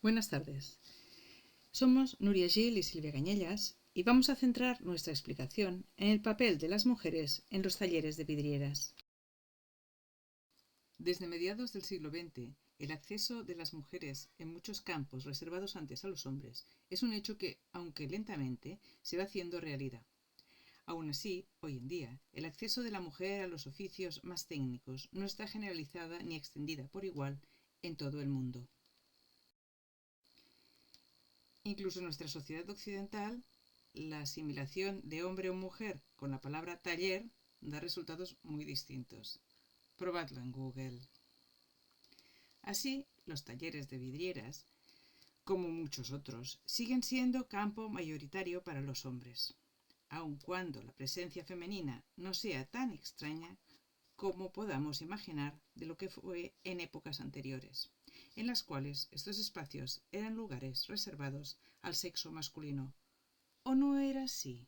Buenas tardes. Somos Nuria Gil y Silvia Cañellas y vamos a centrar nuestra explicación en el papel de las mujeres en los talleres de vidrieras. Desde mediados del siglo XX, el acceso de las mujeres en muchos campos reservados antes a los hombres es un hecho que, aunque lentamente, se va haciendo realidad. Aún así, hoy en día, el acceso de la mujer a los oficios más técnicos no está generalizada ni extendida por igual en todo el mundo. Incluso en nuestra sociedad occidental, la asimilación de hombre o mujer con la palabra taller da resultados muy distintos. Probadlo en Google. Así, los talleres de vidrieras, como muchos otros, siguen siendo campo mayoritario para los hombres, aun cuando la presencia femenina no sea tan extraña como podamos imaginar de lo que fue en épocas anteriores, en las cuales estos espacios eran lugares reservados al sexo masculino. ¿O no era así?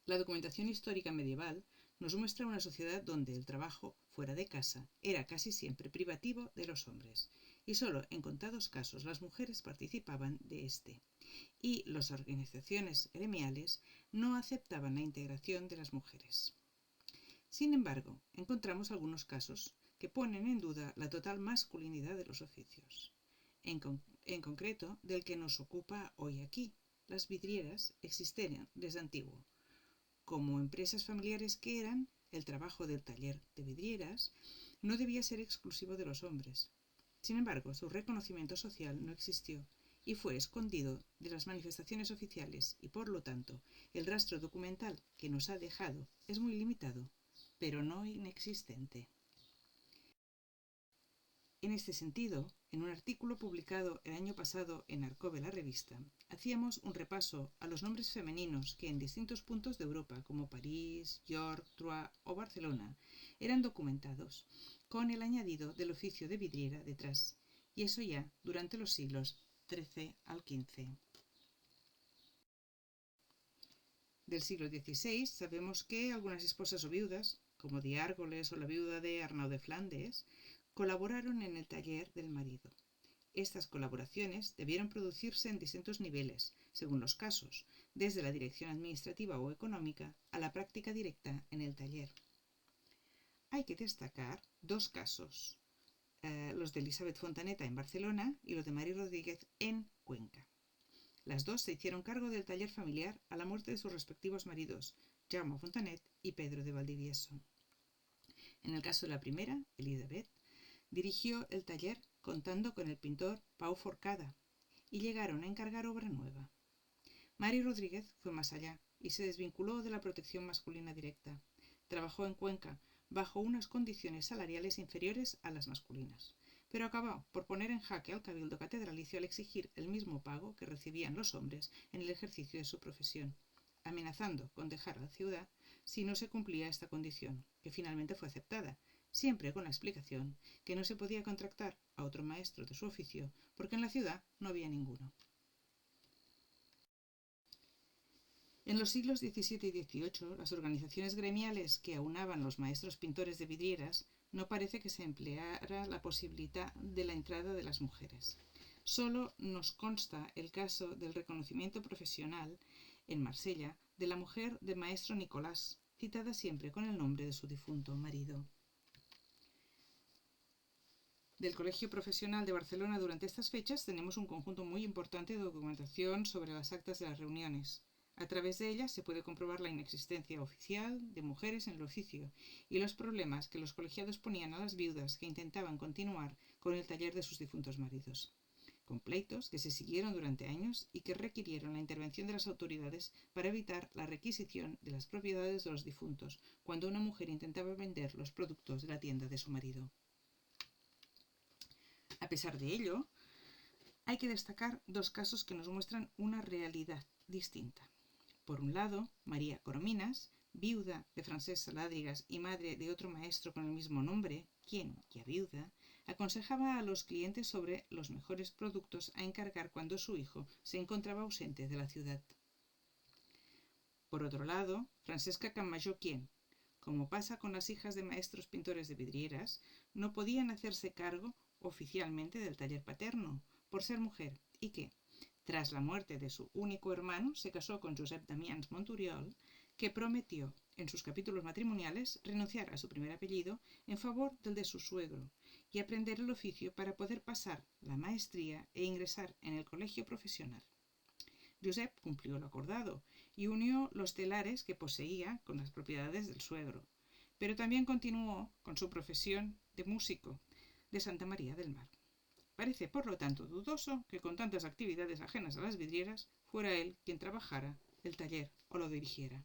La documentación histórica medieval nos muestra una sociedad donde el trabajo fuera de casa era casi siempre privativo de los hombres, y solo en contados casos las mujeres participaban de este, y las organizaciones gremiales no aceptaban la integración de las mujeres. Sin embargo, encontramos algunos casos que ponen en duda la total masculinidad de los oficios. En concreto, del que nos ocupa hoy aquí. Las vidrieras existían desde antiguo. Como empresas familiares que eran, el trabajo del taller de vidrieras no debía ser exclusivo de los hombres. Sin embargo, su reconocimiento social no existió y fue escondido de las manifestaciones oficiales y, por lo tanto, el rastro documental que nos ha dejado es muy limitado, pero no inexistente. En este sentido, en un artículo publicado el año pasado en Arcobe, la revista, hacíamos un repaso a los nombres femeninos que en distintos puntos de Europa, como París, York, Troyes o Barcelona, eran documentados, con el añadido del oficio de vidriera detrás, y eso ya durante los siglos XIII al XV. Del siglo XVI sabemos que algunas esposas o viudas, como Diárgoles o la viuda de Arnaud de Flandes, colaboraron en el taller del marido. Estas colaboraciones debieron producirse en distintos niveles, según los casos, desde la dirección administrativa o económica a la práctica directa en el taller. Hay que destacar dos casos, los de Elisabet Fontaneta en Barcelona y los de Mari Rodríguez en Cuenca. Las dos se hicieron cargo del taller familiar a la muerte de sus respectivos maridos, Jaume Fontanet y Pedro de Valdivieso. En el caso de la primera, Elisabet, dirigió el taller contando con el pintor Pau Forcada y llegaron a encargar obra nueva. Mari Rodríguez fue más allá y se desvinculó de la protección masculina directa. Trabajó en Cuenca bajo unas condiciones salariales inferiores a las masculinas, pero acabó por poner en jaque al cabildo catedralicio al exigir el mismo pago que recibían los hombres en el ejercicio de su profesión, amenazando con dejar la ciudad si no se cumplía esta condición, que finalmente fue aceptada, siempre con la explicación que no se podía contratar a otro maestro de su oficio porque en la ciudad no había ninguno. En los siglos XVII y XVIII, las organizaciones gremiales que aunaban los maestros pintores de vidrieras no parece que se empleara la posibilidad de la entrada de las mujeres. Solo nos consta el caso del reconocimiento profesional en Marsella de la mujer del maestro Nicolás, citada siempre con el nombre de su difunto marido. Del Colegio Profesional de Barcelona durante estas fechas tenemos un conjunto muy importante de documentación sobre las actas de las reuniones. A través de ellas se puede comprobar la inexistencia oficial de mujeres en el oficio y los problemas que los colegiados ponían a las viudas que intentaban continuar con el taller de sus difuntos maridos, con pleitos que se siguieron durante años y que requirieron la intervención de las autoridades para evitar la requisición de las propiedades de los difuntos cuando una mujer intentaba vender los productos de la tienda de su marido. A pesar de ello, hay que destacar dos casos que nos muestran una realidad distinta. Por un lado, María Corominas, viuda de Francesc Salàdrigas y madre de otro maestro con el mismo nombre, quien, ya viuda, aconsejaba a los clientes sobre los mejores productos a encargar cuando su hijo se encontraba ausente de la ciudad. Por otro lado, Francesca Campmajó, quien, como pasa con las hijas de maestros pintores de vidrieras, no podían hacerse cargo oficialmente del taller paterno por ser mujer y que, tras la muerte de su único hermano, se casó con Josep Damians Monturiol, que prometió en sus capítulos matrimoniales renunciar a su primer apellido en favor del de su suegro y aprender el oficio para poder pasar la maestría e ingresar en el colegio profesional. Josep cumplió lo acordado y unió los telares que poseía con las propiedades del suegro, pero también continuó con su profesión de músico de Santa María del Mar. Parece, por lo tanto, dudoso que con tantas actividades ajenas a las vidrieras fuera él quien trabajara el taller o lo dirigiera.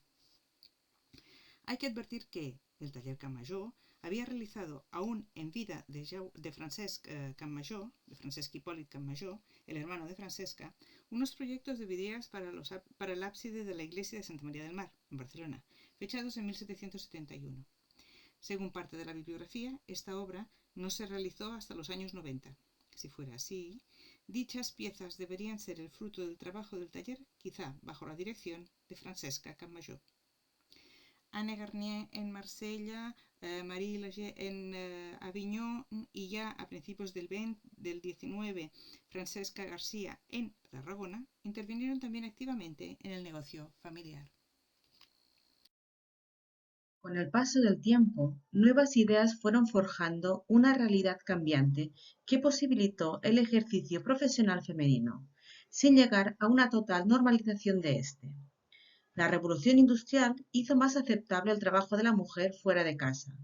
Hay que advertir que el taller Campmajor había realizado aún en vida de Francesc Campmajor, de Francesc Hipòlit Campmajor, el hermano de Francesca, unos proyectos de vidrieras para el ábside de la iglesia de Santa María del Mar, en Barcelona, fechados en 1771. Según parte de la bibliografía, esta obra no se realizó hasta los años 90. Si fuera así, dichas piezas deberían ser el fruto del trabajo del taller, quizá bajo la dirección de Francesca Campmajor. Anne Garnier en Marsella, Marie Lager en Aviñón y ya a principios del 19, Francesca García en Tarragona, intervinieron también activamente en el negocio familiar. Con el paso del tiempo, nuevas ideas fueron forjando una realidad cambiante que posibilitó el ejercicio profesional femenino, sin llegar a una total normalización de este. La revolución industrial hizo más aceptable el trabajo de la mujer fuera de casa,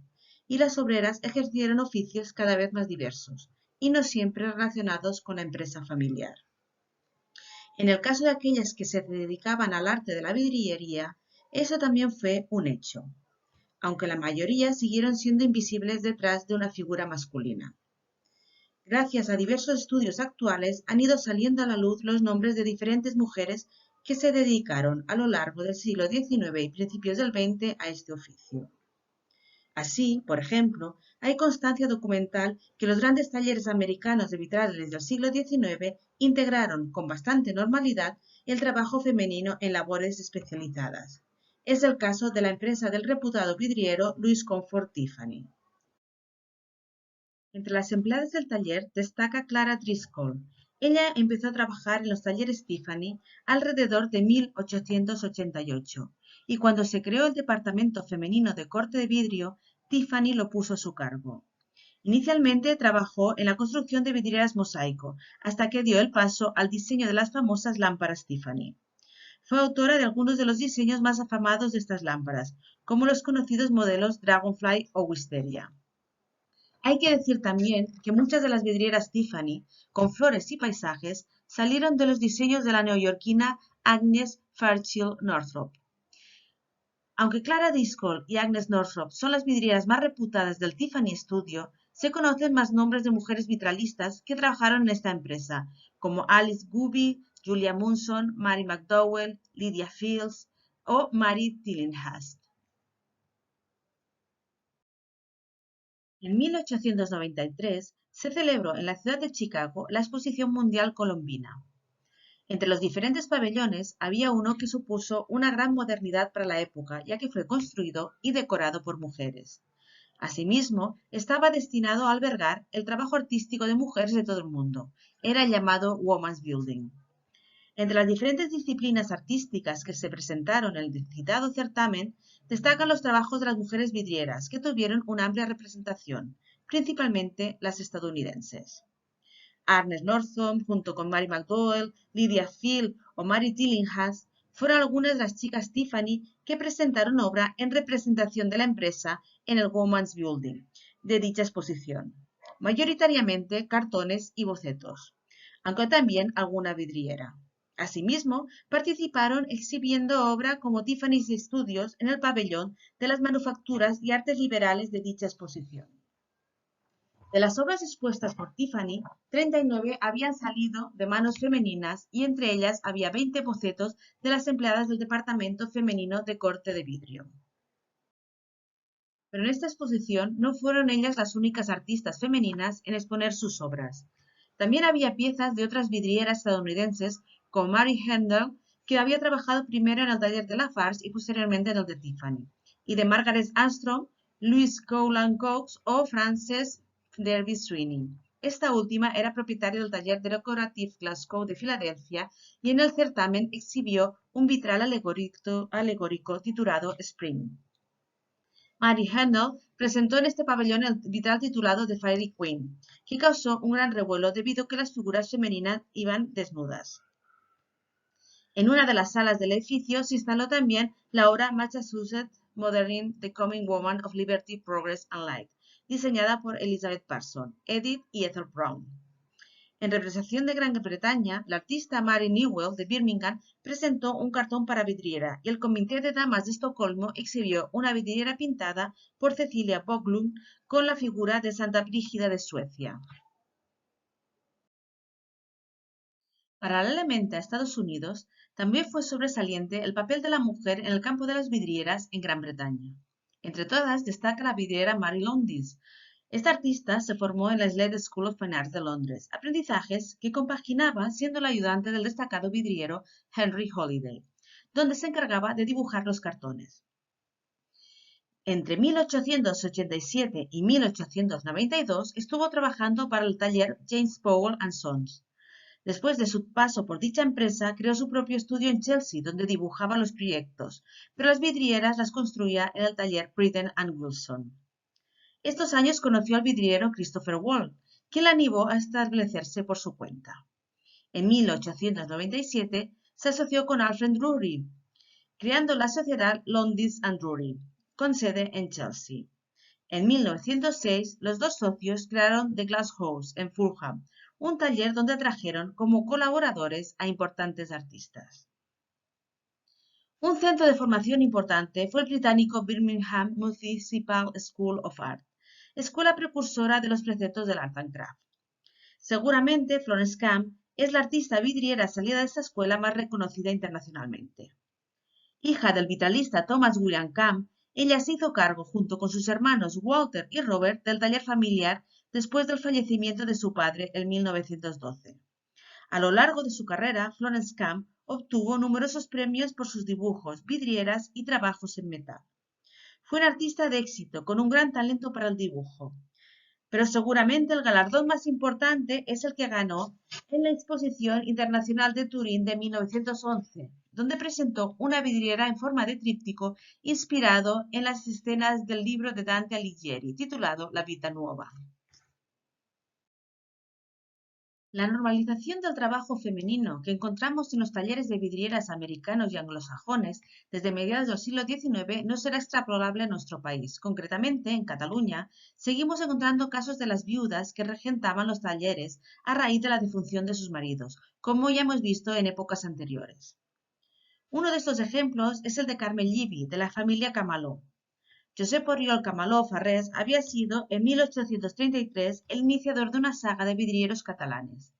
y las obreras ejercieron oficios cada vez más diversos, y no siempre relacionados con la empresa familiar. En el caso de aquellas que se dedicaban al arte de la vidriería, eso también fue un hecho, aunque la mayoría siguieron siendo invisibles detrás de una figura masculina. Gracias a diversos estudios actuales han ido saliendo a la luz los nombres de diferentes mujeres que se dedicaron a lo largo del siglo XIX y principios del XX a este oficio. Así, por ejemplo, hay constancia documental que los grandes talleres americanos de vitrales del siglo XIX integraron con bastante normalidad el trabajo femenino en labores especializadas. Es el caso de la empresa del reputado vidriero Louis Comfort Tiffany. Entre las empleadas del taller destaca Clara Driscoll. Ella empezó a trabajar en los talleres Tiffany alrededor de 1888 y cuando se creó el departamento femenino de corte de vidrio, Tiffany lo puso a su cargo. Inicialmente trabajó en la construcción de vidrieras mosaico, hasta que dio el paso al diseño de las famosas lámparas Tiffany. Fue autora de algunos de los diseños más afamados de estas lámparas, como los conocidos modelos Dragonfly o Wisteria. Hay que decir también que muchas de las vidrieras Tiffany, con flores y paisajes, salieron de los diseños de la neoyorquina Agnes Fairchild Northrop. Aunque Clara Driscoll y Agnes Northrop son las vidrieras más reputadas del Tiffany Studio, se conocen más nombres de mujeres vitralistas que trabajaron en esta empresa, como Alice Guby, Julia Munson, Mary McDowell, Lydia Fields o Mary Tillinghast. En 1893 se celebró en la ciudad de Chicago la Exposición Mundial Colombina. Entre los diferentes pabellones había uno que supuso una gran modernidad para la época, ya que fue construido y decorado por mujeres. Asimismo, estaba destinado a albergar el trabajo artístico de mujeres de todo el mundo. Era el llamado Women's Building. Entre las diferentes disciplinas artísticas que se presentaron en el citado certamen, destacan los trabajos de las mujeres vidrieras, que tuvieron una amplia representación, principalmente las estadounidenses. Agnes Northrop, junto con Mary McDowell, Lydia Fields o Mary Tillinghast, fueron algunas de las chicas Tiffany que presentaron obra en representación de la empresa en el Women's Building de dicha exposición, mayoritariamente cartones y bocetos, aunque también alguna vidriera. Asimismo, participaron exhibiendo obra como Tiffany's Studios en el pabellón de las manufacturas y artes liberales de dicha exposición. De las obras expuestas por Tiffany, 39 habían salido de manos femeninas y entre ellas había 20 bocetos de las empleadas del departamento femenino de corte de vidrio. Pero en esta exposición no fueron ellas las únicas artistas femeninas en exponer sus obras. También había piezas de otras vidrieras estadounidenses como Mary Handel, que había trabajado primero en el taller de Lafarge y posteriormente en el de Tiffany, y de Margaret Armstrong, Louise Cowland Cox o Frances Derby Sweeney. Esta última era propietaria del taller Decorative Glasgow de Filadelfia y en el certamen exhibió un vitral alegórico titulado Spring. Mary Handel presentó en este pabellón el vitral titulado The Fairy Queen, que causó un gran revuelo debido a que las figuras femeninas iban desnudas. En una de las salas del edificio se instaló también la obra Massachusetts Modern The Coming Woman of Liberty, Progress and Light, diseñada por Elizabeth Parson, Edith y Ethel Brown. En representación de Gran Bretaña, la artista Mary Newell de Birmingham presentó un cartón para vidriera y el Comité de Damas de Estocolmo exhibió una vidriera pintada por Cecilia Boglund con la figura de Santa Brígida de Suecia. Paralelamente a Estados Unidos, también fue sobresaliente el papel de la mujer en el campo de las vidrieras en Gran Bretaña. Entre todas destaca la vidriera Mary Lowndes. Esta artista se formó en la Slade School of Fine Arts de Londres, aprendizajes que compaginaba siendo la ayudante del destacado vidriero Henry Holiday, donde se encargaba de dibujar los cartones. Entre 1887 y 1892 estuvo trabajando para el taller James Powell & Sons. Después de su paso por dicha empresa, creó su propio estudio en Chelsea, donde dibujaba los proyectos, pero las vidrieras las construía en el taller Brittain & Wilson. Estos años conoció al vidriero Christopher Wall, quien la animó a establecerse por su cuenta. En 1897 se asoció con Alfred Drury, creando la sociedad Lowndes & Drury, con sede en Chelsea. En 1906, los dos socios crearon The Glass House en Fulham, un taller donde trajeron como colaboradores a importantes artistas. Un centro de formación importante fue el británico Birmingham Municipal School of Art, escuela precursora de los preceptos del Art and Craft. Seguramente Florence Camp es la artista vidriera salida de esta escuela más reconocida internacionalmente. Hija del vitralista Thomas William Camp, ella se hizo cargo junto con sus hermanos Walter y Robert del taller familiar después del fallecimiento de su padre en 1912. A lo largo de su carrera, Florence Camp obtuvo numerosos premios por sus dibujos, vidrieras y trabajos en metal. Fue una artista de éxito, con un gran talento para el dibujo. Pero seguramente el galardón más importante es el que ganó en la Exposición Internacional de Turín de 1911, donde presentó una vidriera en forma de tríptico inspirado en las escenas del libro de Dante Alighieri, titulado La Vita Nuova. La normalización del trabajo femenino que encontramos en los talleres de vidrieras americanos y anglosajones desde mediados del siglo XIX no será extrapolable a nuestro país. Concretamente, en Cataluña, seguimos encontrando casos de las viudas que regentaban los talleres a raíz de la defunción de sus maridos, como ya hemos visto en épocas anteriores. Uno de estos ejemplos es el de Carmen Llivi, de la familia Camaló. Josep Oriol Camaló Farrés había sido, en 1833, el iniciador de una saga de vidrieros catalanes.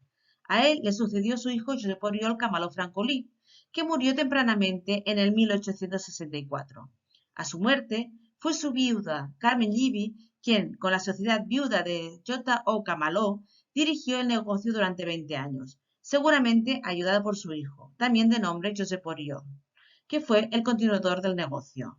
A él le sucedió su hijo Josep Oriol Camaló Francolí, que murió tempranamente en el 1864. A su muerte, fue su viuda, Carmen Llivi, quien, con la sociedad viuda de J.O. Camaló, dirigió el negocio durante 20 años, seguramente ayudada por su hijo, también de nombre Josep Oriol, que fue el continuador del negocio.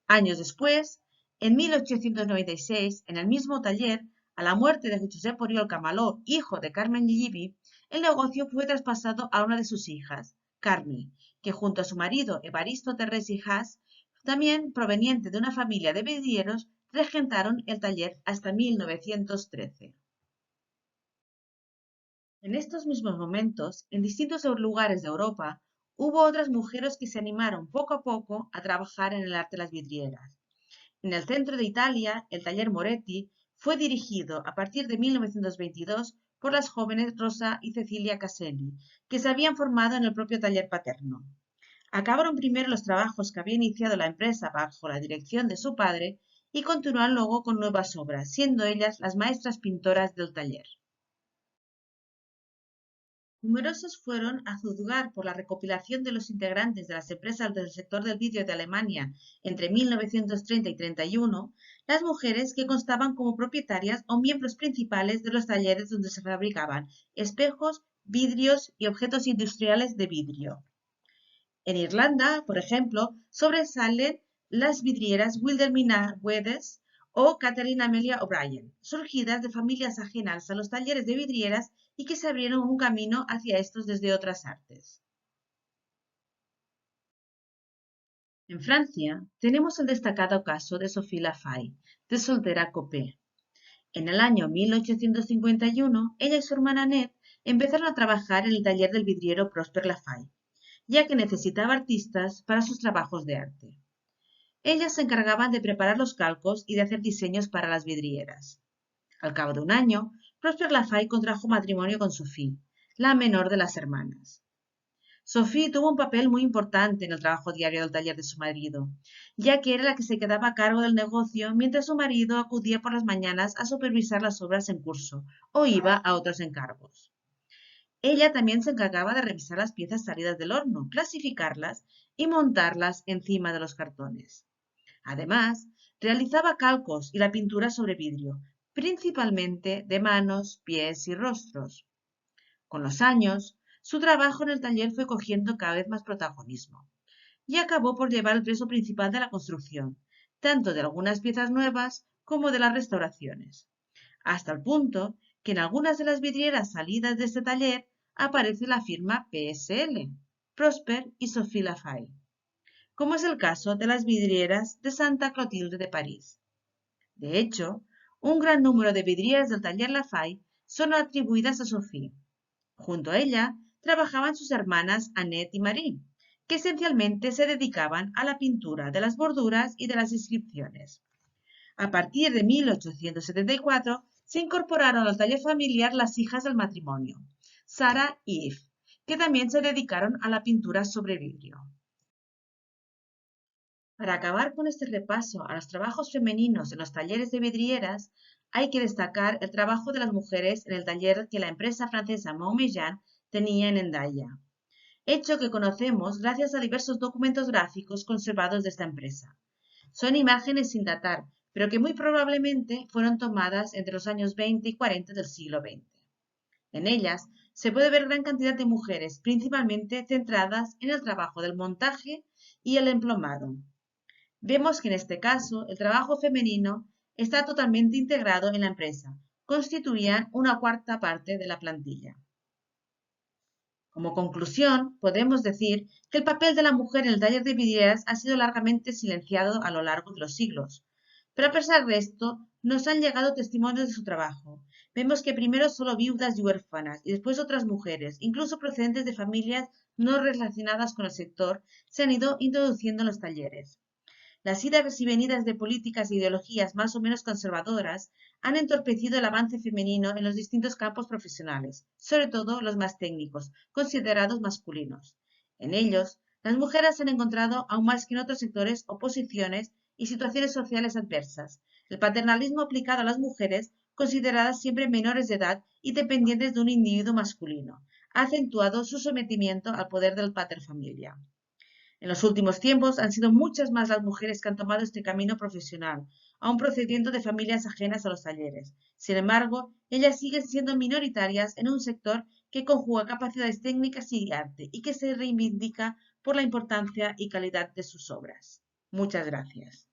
Años después, en 1896, en el mismo taller, a la muerte de Josep Oriol Camaló, hijo de Carmen Llivi, el negocio fue traspasado a una de sus hijas, Carmi, que junto a su marido Evaristo Terrés y Haas, también proveniente de una familia de vidrieros, regentaron el taller hasta 1913. En estos mismos momentos, en distintos lugares de Europa, hubo otras mujeres que se animaron poco a poco a trabajar en el arte de las vidrieras. En el centro de Italia, el taller Moretti fue dirigido a partir de 1922 por las jóvenes Rosa y Cecilia Caselli, que se habían formado en el propio taller paterno. Acabaron primero los trabajos que había iniciado la empresa bajo la dirección de su padre y continuaron luego con nuevas obras, siendo ellas las maestras pintoras del taller. Numerosos fueron, a juzgar por la recopilación de los integrantes de las empresas del sector del vidrio de Alemania entre 1930 y 31, las mujeres que constaban como propietarias o miembros principales de los talleres donde se fabricaban espejos, vidrios y objetos industriales de vidrio. En Irlanda, por ejemplo, sobresalen las vidrieras Wilhelmina Wedes o Catherine Amelia O'Brien, surgidas de familias ajenas a los talleres de vidrieras y que se abrieron un camino hacia estos desde otras artes. En Francia tenemos el destacado caso de Sophie Lafay, de soltera Coppée. En el año 1851, ella y su hermana Annette empezaron a trabajar en el taller del vidriero Prosper Lafay, ya que necesitaba artistas para sus trabajos de arte. Ellas se encargaban de preparar los calcos y de hacer diseños para las vidrieras. Al cabo de un año, Prosper Lafay contrajo matrimonio con Sophie, la menor de las hermanas. Sophie tuvo un papel muy importante en el trabajo diario del taller de su marido, ya que era la que se quedaba a cargo del negocio mientras su marido acudía por las mañanas a supervisar las obras en curso o iba a otros encargos. Ella también se encargaba de revisar las piezas salidas del horno, clasificarlas y montarlas encima de los cartones. Además, realizaba calcos y la pintura sobre vidrio, principalmente de manos, pies y rostros. Con los años, su trabajo en el taller fue cogiendo cada vez más protagonismo y acabó por llevar el peso principal de la construcción, tanto de algunas piezas nuevas como de las restauraciones, hasta el punto que en algunas de las vidrieras salidas de este taller aparece la firma PSL, Prosper y Sophie Lafay, como es el caso de las vidrieras de Santa Clotilde de París. De hecho, un gran número de vidrieras del taller Lafay son atribuidas a Sophie. Junto a ella trabajaban sus hermanas Annette y Marie, que esencialmente se dedicaban a la pintura de las borduras y de las inscripciones. A partir de 1874 se incorporaron al taller familiar las hijas del matrimonio, Sarah y Eve, que también se dedicaron a la pintura sobre vidrio. Para acabar con este repaso a los trabajos femeninos en los talleres de vidrieras, hay que destacar el trabajo de las mujeres en el taller que la empresa francesa Montmillan tenía en Hendaya, hecho que conocemos gracias a diversos documentos gráficos conservados de esta empresa. Son imágenes sin datar, pero que muy probablemente fueron tomadas entre los años 20 y 40 del siglo XX. En ellas se puede ver gran cantidad de mujeres, principalmente centradas en el trabajo del montaje y el emplomado. Vemos que en este caso el trabajo femenino está totalmente integrado en la empresa, constituían una cuarta parte de la plantilla. Como conclusión, podemos decir que el papel de la mujer en el taller de vidrieras ha sido largamente silenciado a lo largo de los siglos, pero a pesar de esto, nos han llegado testimonios de su trabajo. Vemos que primero solo viudas y huérfanas y después otras mujeres, incluso procedentes de familias no relacionadas con el sector, se han ido introduciendo en los talleres. Las idas y venidas de políticas e ideologías más o menos conservadoras han entorpecido el avance femenino en los distintos campos profesionales, sobre todo los más técnicos, considerados masculinos. En ellos, las mujeres han encontrado, aún más que en otros sectores, oposiciones y situaciones sociales adversas. El paternalismo aplicado a las mujeres, consideradas siempre menores de edad y dependientes de un individuo masculino, ha acentuado su sometimiento al poder del paterfamilia. En los últimos tiempos han sido muchas más las mujeres que han tomado este camino profesional, aun procediendo de familias ajenas a los talleres. Sin embargo, ellas siguen siendo minoritarias en un sector que conjuga capacidades técnicas y arte y que se reivindica por la importancia y calidad de sus obras. Muchas gracias.